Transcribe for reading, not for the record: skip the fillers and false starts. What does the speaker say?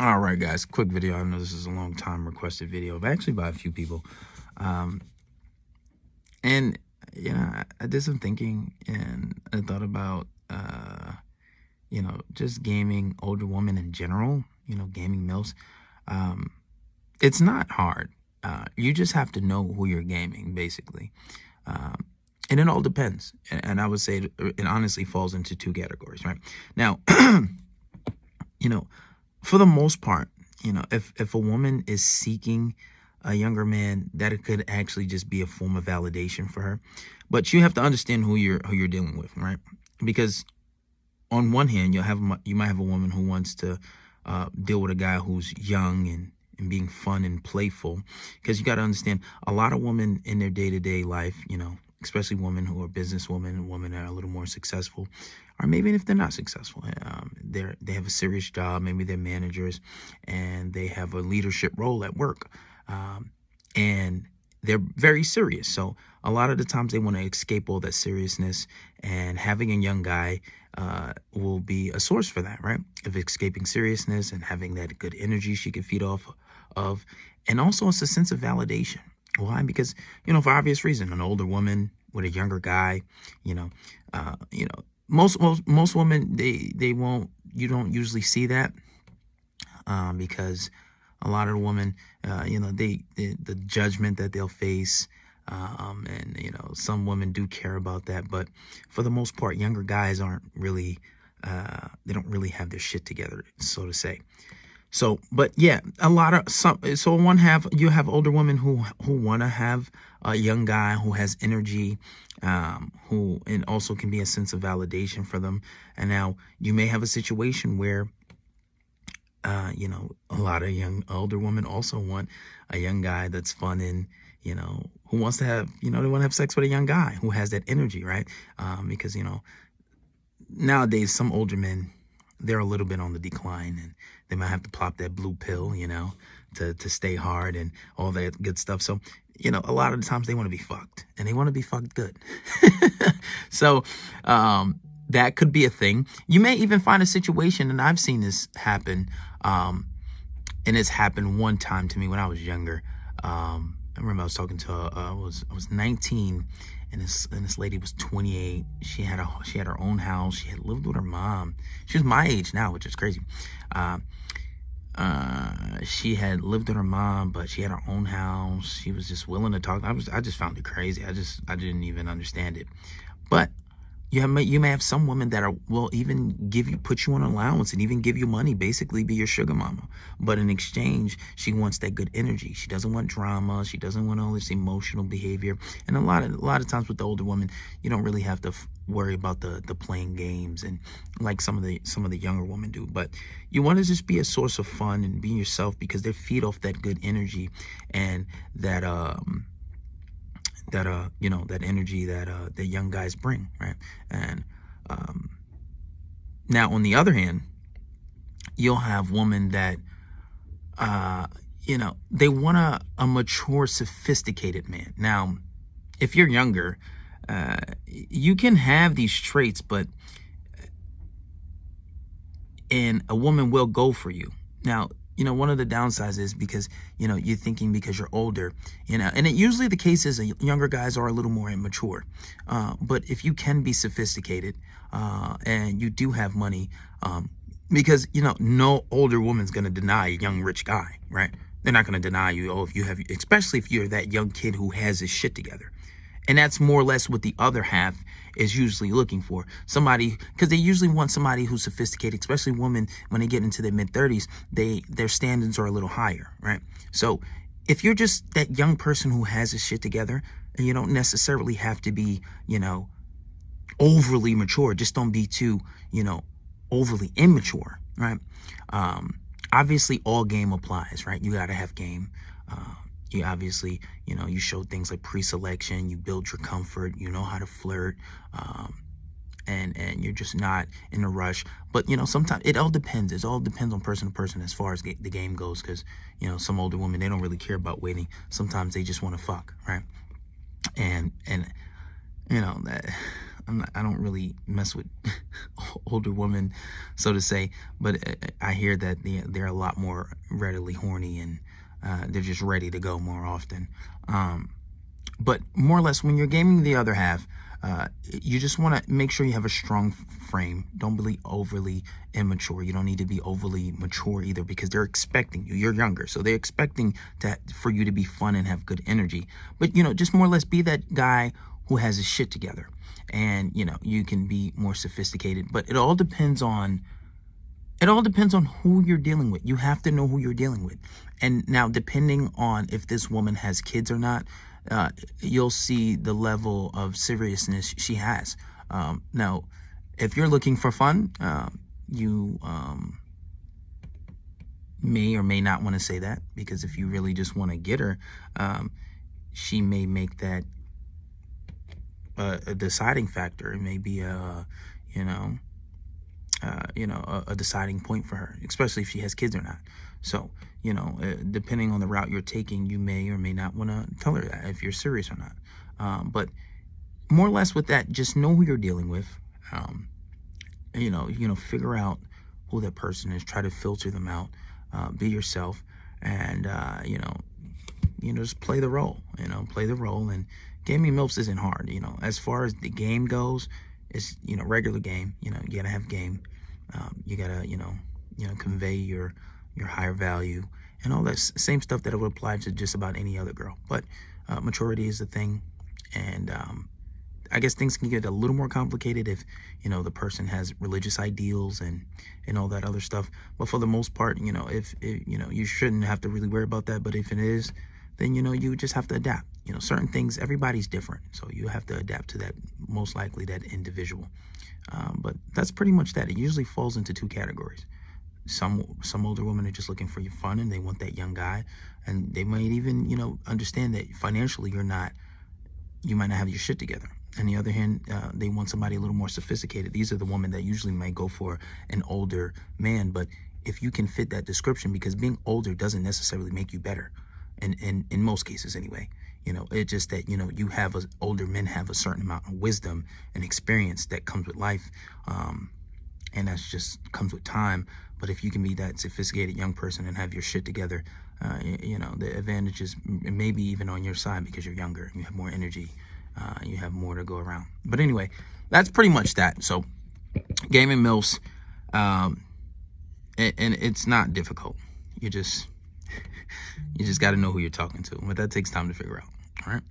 All right, guys, quick video. I know this is a long time requested video, but actually by a few people. Um, and, I did some thinking and I thought about, just gaming older women in general, gaming milfs. Um, it's not hard. You just have to know who you're gaming, basically. Um, and it all depends. And I would say it honestly falls into two categories, right? Now, for the most part, if a woman is seeking a younger man, that it could actually just be a form of validation for her. But you have to understand who you're dealing with, right? Because on one hand, you might have a woman who wants to deal with a guy who's young and being fun and playful. Because you got to understand, a lot of women in their day-to-day life, especially women who are businesswomen, women that are a little more successful, or maybe if they're not successful, they have a serious job, maybe they're managers, and they have a leadership role at work, and they're very serious. So a lot of the times they want to escape all that seriousness, and having a young guy will be a source for that, right? Of escaping seriousness and having that good energy she can feed off of, and also it's a sense of validation. Why? Because, for obvious reason, an older woman with a younger guy, most women, they won't, you don't usually see that, because a lot of the women, the judgment that they'll face, and, some women do care about that, but for the most part, younger guys aren't really, they don't really have their shit together, so to say. So, but yeah, you have older women who want to have a young guy who has energy, and also can be a sense of validation for them. And now you may have a situation where, a lot of older women also want a young guy that's fun and, who wants to have, they want to have sex with a young guy who has that energy, right? Because, nowadays some older men, they're a little bit on the decline, and they might have to plop that blue pill, to stay hard and all that good stuff. So, a lot of the times they want to be fucked, and they want to be fucked good. So, that could be a thing. You may even find a situation, and I've seen this happen, and it's happened one time to me when I was younger. I remember I was talking to I was 19, and this lady was 28. She had her own house. She had lived with her mom. She was my age now, which is crazy. She had lived with her mom, but she had her own house. She was just willing to talk. I just found it crazy. I didn't even understand it. But you may have some women that will even put you on allowance and even give you money, basically be your sugar mama. But in exchange, she wants that good energy. She doesn't want drama. She doesn't want all this emotional behavior. And a lot of times with the older women, you don't really have to worry about the playing games and like some of the younger women do. But you want to just be a source of fun and be yourself, because they feed off that good energy and that that energy that the young guys bring, right? And now on the other hand, you'll have women that they want a mature, sophisticated man. Now, if you're younger, you can have these traits, and a woman will go for you. Now, one of the downsides is because, you're thinking because you're older, and usually the case is younger guys are a little more immature. But if you can be sophisticated, and you do have money, because, no older woman's going to deny a young rich guy, right? They're not going to deny you, especially if you're that young kid who has his shit together. And that's more or less what the other half is usually looking for. Somebody, because they usually want somebody who's sophisticated, especially women when they get into their mid-30s, their standards are a little higher, right? So if you're just that young person who has his shit together, and you don't necessarily have to be, overly mature. Just don't be too, overly immature, right? Obviously, all game applies, right? You got to have game. You obviously, you show things like pre-selection, you build your comfort, you know how to flirt, and you're just not in a rush. But, sometimes it all depends. It all depends on person to person as far as the game goes, because, some older women, they don't really care about waiting. Sometimes they just want to fuck, right? And that, I don't really mess with older women, so to say, but I hear that they're a lot more readily horny, and they're just ready to go more often. But more or less, when you're gaming the other half, you just want to make sure you have a strong frame. Don't be overly immature. You don't need to be overly mature either, because they're expecting you. You're younger, so they're expecting for you to be fun and have good energy. But, just more or less be that guy who has his shit together. And, you can be more sophisticated. But it all depends on who you're dealing with. You have to know who you're dealing with. And now, depending on if this woman has kids or not, you'll see the level of seriousness she has. Now, if you're looking for fun, you may or may not want to say that, because if you really just want to get her, she may make that a deciding factor. It may be a deciding point for her, especially if she has kids or not. So, depending on the route you're taking, you may or may not want to tell her that, if you're serious or not. But more or less with that, just know who you're dealing with. Figure out who that person is. Try to filter them out. Be yourself, and just play the role. Play the role. And gaming milfs isn't hard. As far as the game goes, it's regular game. You gotta have game. You gotta convey your higher value and all that same stuff that would apply to just about any other girl. But maturity is the thing, and I guess things can get a little more complicated if the person has religious ideals and all that other stuff. But for the most part, if you shouldn't have to really worry about that. But if it is, then you just have to adapt. Certain things, everybody's different, so you have to adapt to that, most likely that individual. But that's pretty much that. It usually falls into two categories. Some older women are just looking for your fun, and they want that young guy, and they might even understand that financially you might not have your shit together. On the other hand, they want somebody a little more sophisticated. These are the women that usually might go for an older man. But if you can fit that description, because being older doesn't necessarily make you better, and in most cases anyway. It's just that older men have a certain amount of wisdom and experience that comes with life, and that's just comes with time. But if you can be that sophisticated young person and have your shit together, the advantages maybe even on your side, because you're younger and you have more energy, you have more to go around. But anyway, that's pretty much that. So gaming milfs, and it's not difficult. You just got to know who you're talking to, but that takes time to figure out. All right.